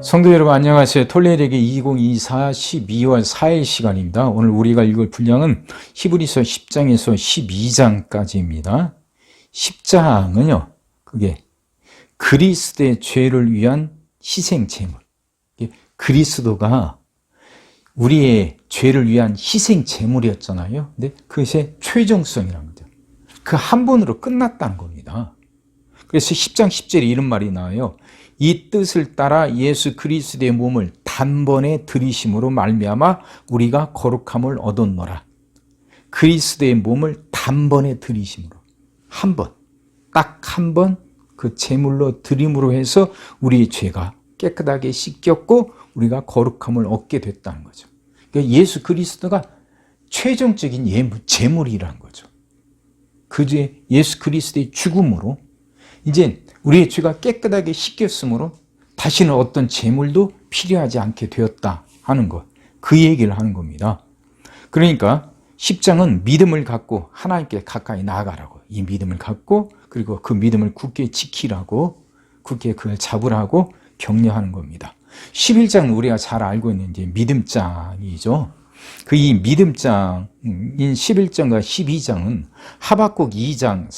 성도 여러분 안녕하세요. 톨레르기 2024 12월 4일 시간입니다. 오늘 우리가 읽을 분량은 히브리서 10장에서 12장까지입니다. 10장은요. 그게 그리스도의 죄를 위한 희생 제물. 그리스도가 우리의 죄를 위한 희생 제물이었잖아요. 근데 그것의 최종성이라는 거죠. 그 한 번으로 끝났다는 겁니다. 그래서 10장 10절에 이런 말이 나와요. 이 뜻을 따라 예수 그리스도의 몸을 단번에 들이심으로 말미암아 우리가 거룩함을 얻었노라. 그리스도의 몸을 단번에 들이심으로 한 번, 딱 한 번 그 제물로 드림으로 해서 우리의 죄가 깨끗하게 씻겼고 우리가 거룩함을 얻게 됐다는 거죠. 그러니까 예수 그리스도가 최종적인 제물이라는 거죠. 그제 예수 그리스도의 죽음으로 이제 우리의 죄가 깨끗하게 씻겼으므로 다시는 어떤 제물도 필요하지 않게 되었다 하는 것. 그 얘기를 하는 겁니다. 그러니까 10장은 믿음을 갖고 하나님께 가까이 나아가라고, 이 믿음을 갖고 그리고 그 믿음을 굳게 지키라고, 굳게 그걸 잡으라고 격려하는 겁니다. 11장은 우리가 잘 알고 있는 이제 믿음장이죠. 그 이 믿음장인 11장과 12장은 하박국 2장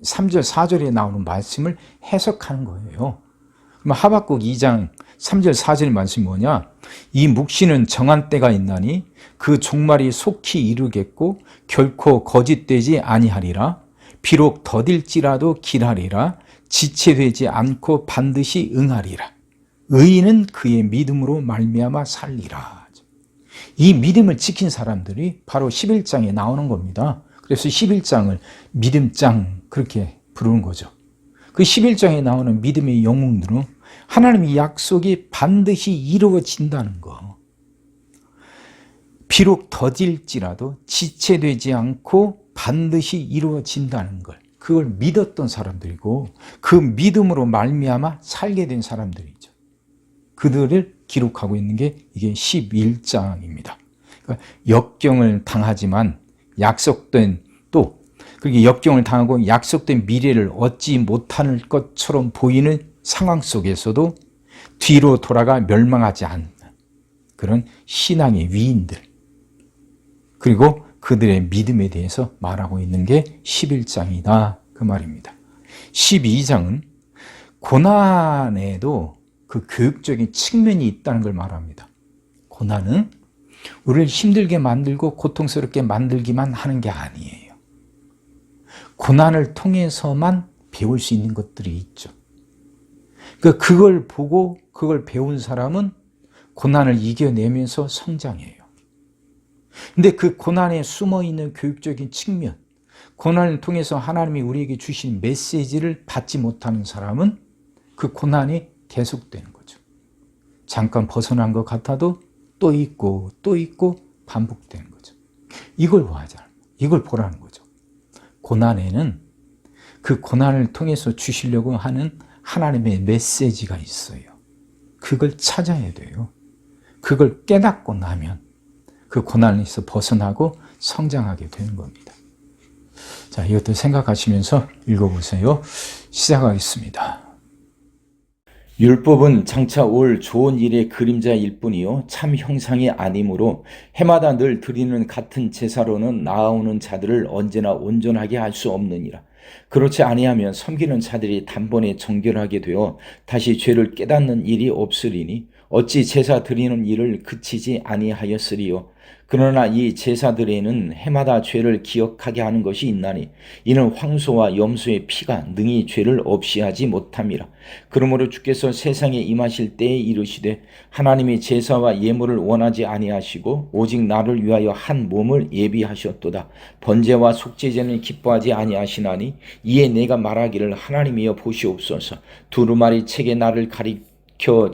3절 4절에 나오는 말씀을 해석하는 거예요. 그럼 하박국 2장 3절 4절 말씀이 뭐냐? 이 묵시는 정한 때가 있나니 그 종말이 속히 이루겠고 결코 거짓되지 아니하리라. 비록 더딜지라도 길하리라. 지체되지 않고 반드시 응하리라. 의인은 그의 믿음으로 말미암아 살리라. 이 믿음을 지킨 사람들이 바로 11장에 나오는 겁니다. 그래서 11장을 믿음장 그렇게 부르는 거죠. 그 11장에 나오는 믿음의 영웅들은 하나님의 약속이 반드시 이루어진다는 거. 비록 더딜지라도 지체되지 않고 반드시 이루어진다는 걸. 그걸 믿었던 사람들이고 그 믿음으로 말미암아 살게 된 사람들이죠. 그들을 기록하고 있는 게 이게 11장입니다. 그러니까 역경을 당하지만 약속된 또 그렇게 역경을 당하고 약속된 미래를 얻지 못할 것처럼 보이는 상황 속에서도 뒤로 돌아가 멸망하지 않는 그런 신앙의 위인들 그리고 그들의 믿음에 대해서 말하고 있는 게 11장이다 그 말입니다. 12장은 고난에도 그 교육적인 측면이 있다는 걸 말합니다. 고난은 우리를 힘들게 만들고 고통스럽게 만들기만 하는 게 아니에요. 고난을 통해서만 배울 수 있는 것들이 있죠. 그러니까 그걸 보고 그걸 배운 사람은 고난을 이겨내면서 성장해요. 근데 그 고난에 숨어있는 교육적인 측면, 고난을 통해서 하나님이 우리에게 주신 메시지를 받지 못하는 사람은 그 고난이 계속되는 거죠. 잠깐 벗어난 것 같아도 또 있고 또 있고 반복되는 거죠. 이걸 보자는 이걸 보라는 거죠. 고난에는 그 고난을 통해서 주시려고 하는 하나님의 메시지가 있어요. 그걸 찾아야 돼요. 그걸 깨닫고 나면 그 고난에서 벗어나고 성장하게 되는 겁니다. 자, 이것들 생각하시면서 읽어보세요. 시작하겠습니다. 율법은 장차 올 좋은 일의 그림자일 뿐이요 참 형상이 아니므로 해마다 늘 드리는 같은 제사로는 나아오는 자들을 언제나 온전하게 할 수 없느니라. 그렇지 아니하면 섬기는 자들이 단번에 정결하게 되어 다시 죄를 깨닫는 일이 없으리니 어찌 제사 드리는 일을 그치지 아니하였으리요. 그러나 이 제사들에는 해마다 죄를 기억하게 하는 것이 있나니 이는 황소와 염소의 피가 능히 죄를 없이 하지 못함이라. 그러므로 주께서 세상에 임하실 때에 이르시되 하나님이 제사와 예물을 원하지 아니하시고 오직 나를 위하여 한 몸을 예비하셨도다. 번제와 속죄제는 기뻐하지 아니하시나니 이에 내가 말하기를 하나님이여 보시옵소서. 두루마리 책에 나를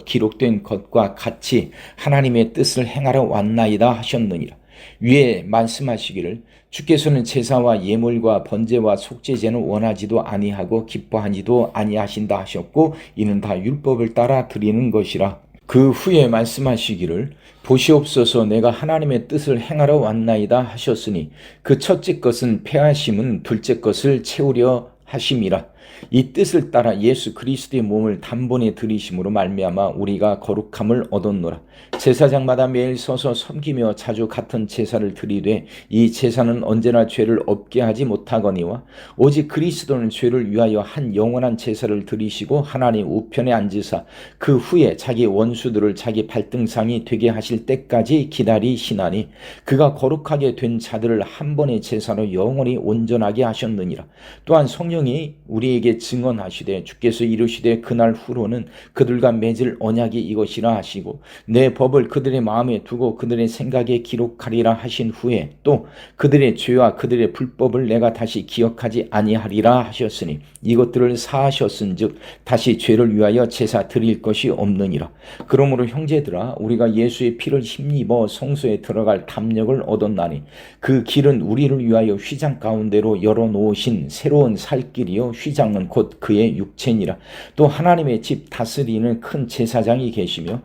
기록된 것과 같이 하나님의 뜻을 행하러 왔나이다 하셨느니라. 위에 말씀하시기를 주께서는 제사와 예물과 번제와 속죄제는 원하지도 아니하고 기뻐하지도 아니하신다 하셨고 이는 다 율법을 따라 드리는 것이라. 그 후에 말씀하시기를 보시옵소서 내가 하나님의 뜻을 행하러 왔나이다 하셨으니 그 첫째 것은 패하심은 둘째 것을 채우려 하심이라. 이 뜻을 따라 예수 그리스도의 몸을 단번에 들이심으로 말미암아 우리가 거룩함을 얻었노라. 제사장마다 매일 서서 섬기며 자주 같은 제사를 드리되 이 제사는 언제나 죄를 없게 하지 못하거니와 오직 그리스도는 죄를 위하여 한 영원한 제사를 드리시고 하나님 우편에 앉으사 그 후에 자기 원수들을 자기 발등상이 되게 하실 때까지 기다리시나니 그가 거룩하게 된 자들을 한 번의 제사로 영원히 온전하게 하셨느니라. 또한 성령이 우리에게 증언하시되 주께서 이르시되 그날 후로는 그들과 맺을 언약이 이것이라 하시고 내 법을 그들의 마음에 두고 그들의 생각에 기록하리라 하신 후에 또 그들의 죄와 그들의 불법을 내가 다시 기억하지 아니하리라 하셨으니 이것들을 사하셨은즉 다시 죄를 위하여 제사 드릴 것이 없느니라. 그러므로 형제들아 우리가 예수의 피를 힘입어 성소에 들어갈 담력을 얻었나니 그 길은 우리를 위하여 휘장 가운데로 열어놓으신 새로운 살 길이요 휘장은 곧 그의 육체니라. 또 하나님의 집 다스리는 큰 제사장이 계시며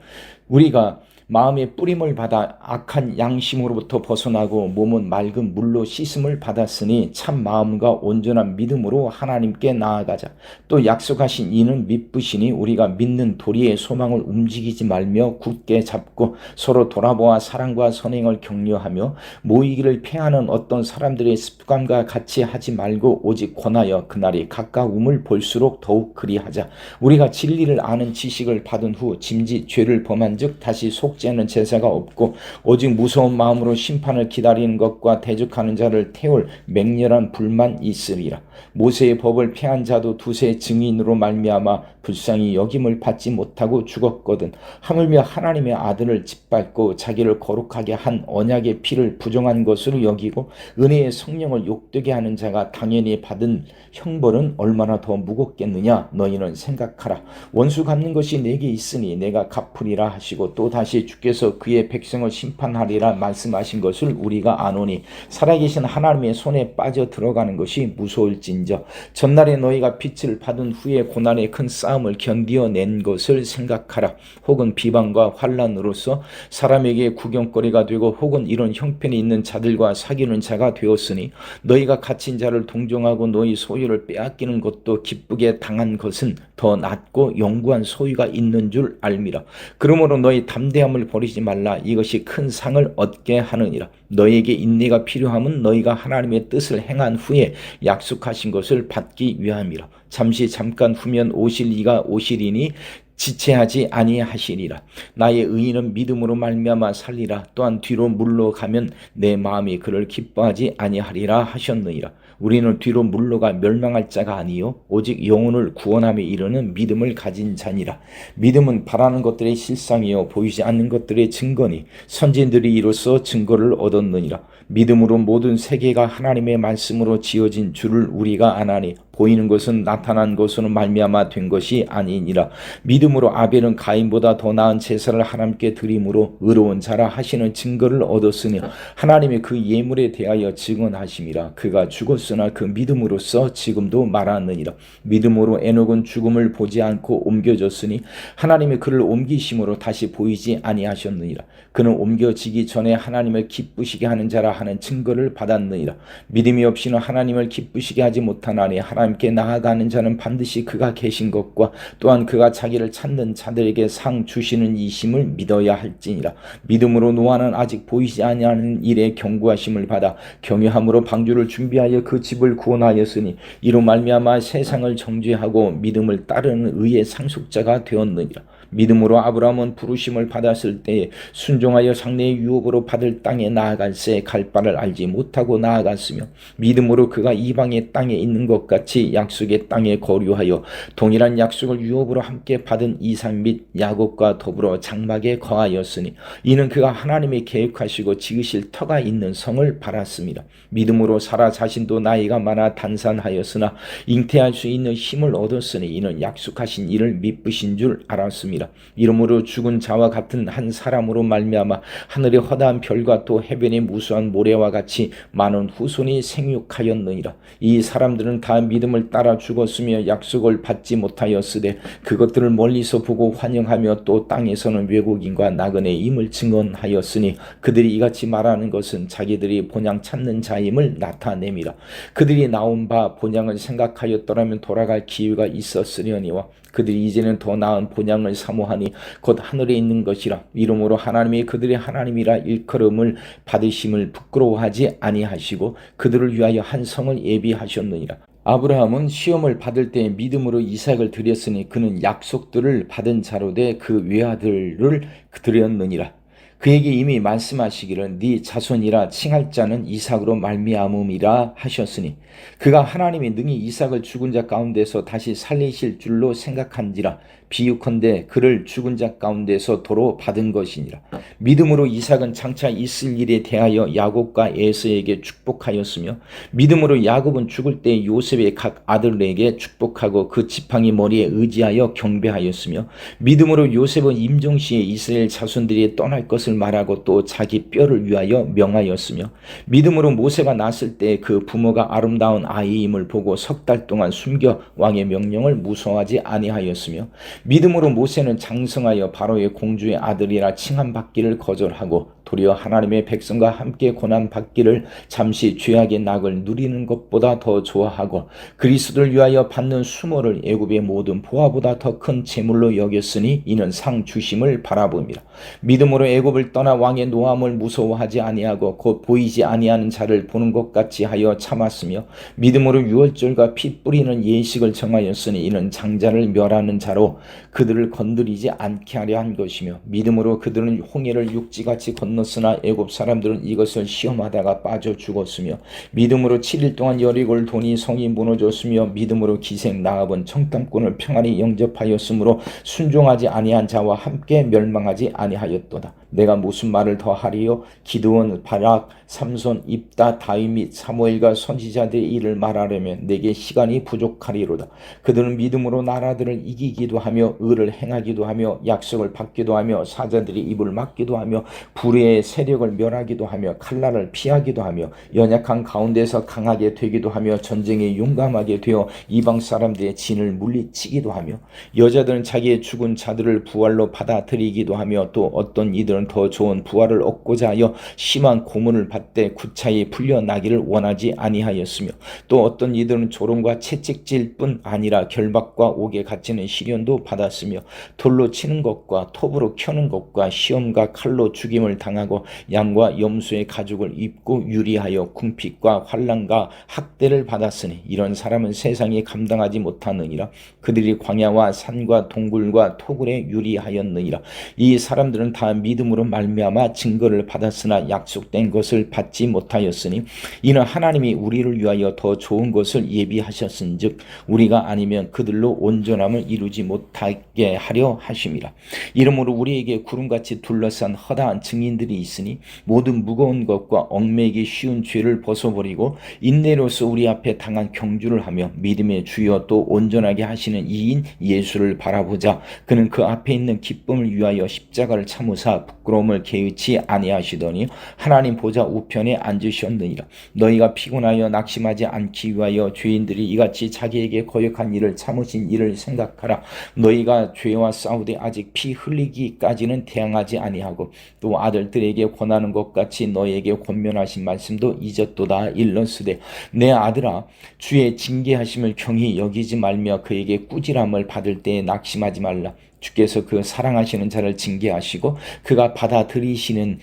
우리가 마음의 뿌림을 받아 악한 양심으로부터 벗어나고 몸은 맑은 물로 씻음을 받았으니 참 마음과 온전한 믿음으로 하나님께 나아가자. 또 약속하신 이는 믿으시니 우리가 믿는 도리의 소망을 움직이지 말며 굳게 잡고 서로 돌아보아 사랑과 선행을 격려하며 모이기를 패하는 어떤 사람들의 습관과 같이 하지 말고 오직 권하여 그날이 가까움을 볼수록 더욱 그리하자. 우리가 진리를 아는 지식을 받은 후 짐짓 죄를 범한 즉 다시 속죄하는 제사가 없고 오직 무서운 마음으로 심판을 기다리는 것과 대적하는 자를 태울 맹렬한 불만 있으리라. 모세의 법을 폐한 자도 두세 증인으로 말미암아 불쌍히 여김을 받지 못하고 죽었거든. 하물며 하나님의 아들을 짓밟고 자기를 거룩하게 한 언약의 피를 부정한 것으로 여기고 은혜의 성령을 욕되게 하는 자가 당연히 받은 형벌은 얼마나 더 무겁겠느냐. 너희는 생각하라. 원수 갚는 것이 내게 있으니 내가 갚으리라 하시고 또 다시 주께서 그의 백성을 심판하리라 말씀하신 것을 우리가 아노니 살아계신 하나님의 손에 빠져 들어가는 것이 무서울진저 전날에 너희가 빛을 받은 후에 고난의 큰 싸움을 견디어낸 것을 생각하라. 혹은 비방과 환난으로서 사람에게 구경거리가 되고 혹은 이런 형편이 있는 자들과 사귀는 자가 되었으니 너희가 갇힌 자를 동정하고 너희 소유를 빼앗기는 것도 기쁘게 당한 것은 더 낫고 영구한 소유가 있는 줄 알미라. 그러므로 너희 담대함을 버리지 말라. 이것이 큰 상을 얻게 하느니라. 너희에게 인내가 필요함은 너희가 하나님의 뜻을 행한 후에 약속하신 것을 받기 위함이라. 잠깐 후면 오실 이가 오시리니 지체하지 아니하시리라. 나의 의인은 믿음으로 말미암아 살리라. 또한 뒤로 물러가면 내 마음이 그를 기뻐하지 아니하리라 하셨느니라. 우리는 뒤로 물러가 멸망할 자가 아니요 오직 영혼을 구원함에 이르는 믿음을 가진 자니라. 믿음은 바라는 것들의 실상이요 보이지 않는 것들의 증거니 선진들이 이로써 증거를 얻었느니라. 믿음으로 모든 세계가 하나님의 말씀으로 지어진 줄을 우리가 아나니 보이는 것은 나타난 것으로 말미암아 된 것이 아니니라. 믿음으로 아벨은 가인보다 더 나은 제사를 하나님께 드림으로 의로운 자라 하시는 증거를 얻었으니 하나님의 그 예물에 대하여 증언하심이라. 그가 죽었으나 그 믿음으로써 지금도 말하느니라. 믿음으로 에녹은 죽음을 보지 않고 옮겨졌으니 하나님의 그를 옮기심으로 다시 보이지 아니하셨느니라. 그는 옮겨지기 전에 하나님을 기쁘시게 하는 자라 하는 증거를 받았느니라. 믿음이 없이는 하나님을 기쁘시게 하지 못하나니 하나님께 나아가는 자는 반드시 그가 계신 것과 또한 그가 자기를 찾는 자들에게 상 주시는 이심을 믿어야 할지니라. 믿음으로 노아는 아직 보이지 아니하는 일에 경고하심을 받아 경외함으로 방주를 준비하여 그 집을 구원하였으니 이로 말미암아 세상을 정죄하고 믿음을 따르는 의의 상속자가 되었느니라. 믿음으로 아브라함은 부르심을 받았을 때에 순종하여 상례의 유업으로 받을 땅에 나아갈새 갈 바를 알지 못하고 나아갔으며 믿음으로 그가 이방의 땅에 있는 것 같이 약속의 땅에 거류하여 동일한 약속을 유업으로 함께 받은 이삭 및 야곱과 더불어 장막에 거하였으니 이는 그가 하나님이 계획하시고 지으실 터가 있는 성을 바랐습니다. 믿음으로 사라 자신도 나이가 많아 단산하였으나 잉태할 수 있는 힘을 얻었으니 이는 약속하신 이를 믿으신 줄 알았습니다. 이러므로 죽은 자와 같은 한 사람으로 말미암아 하늘의 허다한 별과 또 해변의 무수한 모래와 같이 많은 후손이 생육하였느니라. 이 사람들은 다 믿음 믿음을 따라 죽었으며 약속을 받지 못하였으되 그것들을 멀리서 보고 환영하며 또 땅에서는 외국인과 나그네의 임을 증언하였으니 그들이 이같이 말하는 것은 자기들이 본향 찾는 자임을 나타냄이라. 그들이 나온 바 본향을 생각하였더라면 돌아갈 기회가 있었으려니와 그들이 이제는 더 나은 본향을 사모하니 곧 하늘에 있는 것이라. 이러므로 하나님이 그들의 하나님이라 일컬음을 받으심을 부끄러워하지 아니하시고 그들을 위하여 한 성을 예비하셨느니라. 아브라함은 시험을 받을 때 믿음으로 이삭을 드렸으니 그는 약속들을 받은 자로 돼 그 외아들을 드렸느니라. 그에게 이미 말씀하시기를 네 자손이라 칭할 자는 이삭으로 말미암음이라 하셨으니 그가 하나님이 능히 이삭을 죽은 자 가운데서 다시 살리실 줄로 생각한지라. 비유컨대 그를 죽은 자 가운데서 도로 받은 것이니라. 믿음으로 이삭은 장차 있을 일에 대하여 야곱과 에서에게 축복하였으며 믿음으로 야곱은 죽을 때 요셉의 각 아들에게 축복하고 그 지팡이 머리에 의지하여 경배하였으며 믿음으로 요셉은 임종시에 이스라엘 자손들이 떠날 것을 말하고 또 자기 뼈를 위하여 명하였으며 믿음으로 모세가 낳았을 때 그 부모가 아름다운 아이임을 보고 석 달 동안 숨겨 왕의 명령을 무서워하지 아니하였으며 믿음으로 모세는 장성하여 바로의 공주의 아들이라 칭함받기를 거절하고 도리어 하나님의 백성과 함께 고난받기를 잠시 죄악의 낙을 누리는 것보다 더 좋아하고 그리스도를 위하여 받는 수모를 애굽의 모든 보화보다 더 큰 재물로 여겼으니 이는 상 주심을 바라봅니다. 믿음으로 애굽을 떠나 왕의 노함을 무서워하지 아니하고 곧 보이지 아니하는 자를 보는 것 같이 하여 참았으며 믿음으로 유월절과 피 뿌리는 예식을 정하였으니 이는 장자를 멸하는 자로 그들을 건드리지 않게 하려 한 것이며 믿음으로 그들은 홍해를 육지같이 건넜으나 애굽 사람들은 이것을 시험하다가 빠져 죽었으며 믿음으로 7일 동안 여리고를 도니 성이 무너졌으며 믿음으로 기생 나압은 청탐꾼을 평안히 영접하였으므로 순종하지 아니한 자와 함께 멸망하지 아니하였도다. 내가 무슨 말을 더 하리요? 기드온, 바락, 삼손, 입다, 다윗 및 사무엘과 선지자들의 일을 말하려면 내게 시간이 부족하리로다. 그들은 믿음으로 나라들을 이기기도 하며 의를 행하기도 하며 약속을 받기도 하며 사자들이 입을 막기도 하며 불의의 세력을 멸하기도 하며 칼날을 피하기도 하며 연약한 가운데서 강하게 되기도 하며 전쟁에 용감하게 되어 이방 사람들의 진을 물리치기도 하며 여자들은 자기의 죽은 자들을 부활로 받아들이기도 하며 또 어떤 이들은 더 좋은 부활을 얻고자 하여 심한 고문을 받되 구차히 풀려나기를 원하지 아니하였으며 또 어떤 이들은 조롱과 채찍질 뿐 아니라 결박과 옥에 갇히는 시련도 받았으며 돌로 치는 것과 톱으로 켜는 것과 시험과 칼로 죽임을 당하고 양과 염소의 가죽을 입고 유리하여 궁핍과 환난과 학대를 받았으니 이런 사람은 세상이 감당하지 못하느니라. 그들이 광야와 산과 동굴과 토굴에 유리하였느니라. 이 사람들은 다 믿음으로 말미암아 증거를 받았으나 약속된 것을 받지 못하였으니 이는 하나님이 우리를 위하여 더 좋은 것을 예비하셨은즉 우리가 아니면 그들로 온전함을 이루지 못하게 하려 하심이라. 이러므로 우리에게 구름같이 둘러싼 허다한 증인들이 있으니 모든 무거운 것과 얽매이기 쉬운 죄를 벗어버리고 인내로서 우리 앞에 당한 경주를 하며 믿음의 주여 또 온전하게 하시는 이인 예수를 바라보자. 그는 그 앞에 있는 기쁨을 위하여 십자가를 참으사 부끄러움을 개의치 아니하시더니 하나님 보좌 우편에 앉으셨느니라. 너희가 피곤하여 낙심하지 않기 위하여 죄인들이 이같이 자기에게 거역한 일을 참으신 일을 생각하라. 너희가 죄와 싸우되 아직 피 흘리기까지는 대항하지 아니하고 또 아들들에게 권하는 것 같이 너희에게 권면하신 말씀도 잊었도다. 일러스되 내 아들아 주의 징계하심을 경히 여기지 말며 그에게 꾸지람을 받을 때에 낙심하지 말라. 주께서 그 사랑하시는 자를 징계하시고 그가 받아들이시는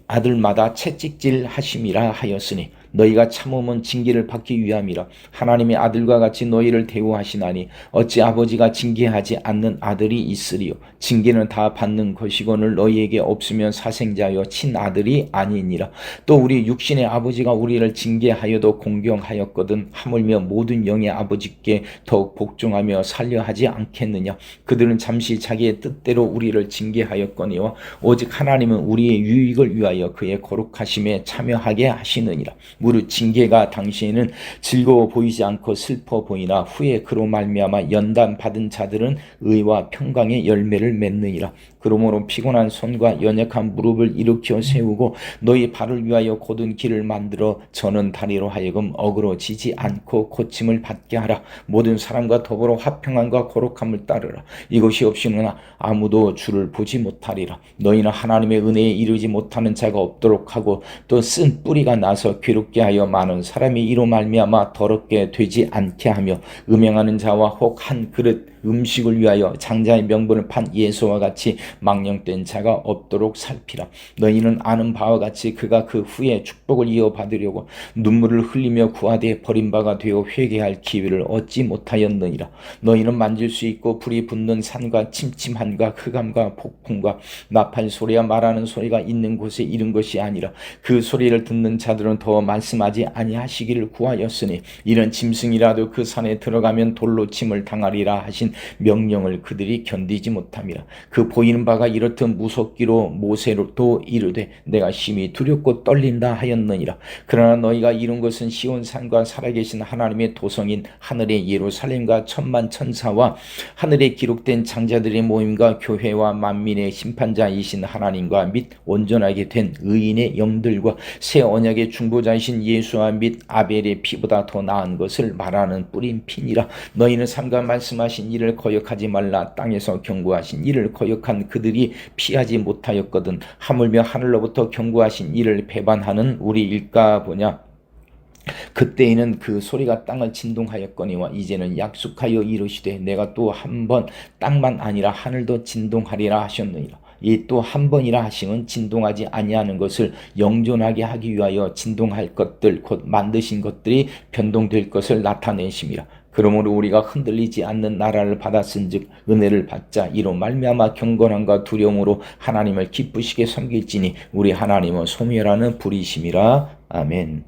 아들마다 채찍질 하심이라 하였으니 너희가 참으면 징계를 받기 위함이라. 하나님의 아들과 같이 너희를 대우하시나니 어찌 아버지가 징계하지 않는 아들이 있으리요. 징계는 다 받는 것이거늘 너희에게 없으면 사생자여 친아들이 아니니라. 또 우리 육신의 아버지가 우리를 징계하여도 공경하였거든 하물며 모든 영의 아버지께 더욱 복종하며 살려 하지 않겠느냐. 그들은 잠시 자기의 뜻대로 우리를 징계하였거니와 오직 하나님은 우리의 유익을 위하여 그의 거룩하심에 참여하게 하시느니라. 무릇 징계가 당시에는 즐거워 보이지 않고 슬퍼 보이나 후에 그로 말미암아 연단 받은 자들은 의와 평강의 열매를 맺느니라. 그러므로 피곤한 손과 연약한 무릎을 일으켜 세우고 너희 발을 위하여 곧은 길을 만들어 저는 다리로 하여금 어그러지지 않고 고침을 받게 하라. 모든 사람과 더불어 화평함과 거룩함을 따르라. 이것이 없이는 아무도 주를 보지 못하리라. 너희는 하나님의 은혜에 이르지 못하는 자가 없도록 하고 또 쓴 뿌리가 나서 괴롭게 하여 많은 사람이 이로 말미암아 더럽게 되지 않게 하며 음행하는 자와 혹 한 그릇 음식을 위하여 장자의 명분을 판 예수와 같이 망령된 자가 없도록 살피라. 너희는 아는 바와 같이 그가 그 후에 축복을 이어받으려고 눈물을 흘리며 구하되 버림바가 되어 회개할 기회를 얻지 못하였느니라. 너희는 만질 수 있고 불이 붙는 산과 침침함과 흑암과 폭풍과 나팔 소리와 말하는 소리가 있는 곳에 이른 것이 아니라 그 소리를 듣는 자들은 더 말씀하지 아니하시기를 구하였으니 이런 짐승이라도 그 산에 들어가면 돌로 침을 당하리라 하신 명령을 그들이 견디지 못함이라. 그 보이는 바가 이렇듯 무섭기로 모세로도 이르되 내가 심히 두렵고 떨린다 하였느니라. 그러나 너희가 이룬 것은 시온산과 살아계신 하나님의 도성인 하늘의 예루살렘과 천만 천사와 하늘에 기록된 장자들의 모임과 교회와 만민의 심판자이신 하나님과 및 온전하게 된 의인의 영들과 새 언약의 중보자이신 예수와 및 아벨의 피보다 더 나은 것을 말하는 뿌린 피니라. 너희는 삼가 말씀하신 일을 거역하지 말라. 땅에서 경고하신 일을 거역한 그들이 피하지 못하였거든 하물며 하늘로부터 경고하신 일을 배반하는 우리일까 보냐. 그때에는 그 소리가 땅을 진동하였거니와 이제는 약속하여 이르시되 내가 또 한 번 땅만 아니라 하늘도 진동하리라 하셨느니라. 이 또 한 번이라 하심은 진동하지 아니하는 것을 영존하게 하기 위하여 진동할 것들 곧 만드신 것들이 변동될 것을 나타내심이라. 그러므로 우리가 흔들리지 않는 나라를 받았은즉 은혜를 받자. 이로 말미암아 경건함과 두려움으로 하나님을 기쁘시게 섬길지니 우리 하나님은 소멸하는 불이심이라. 아멘.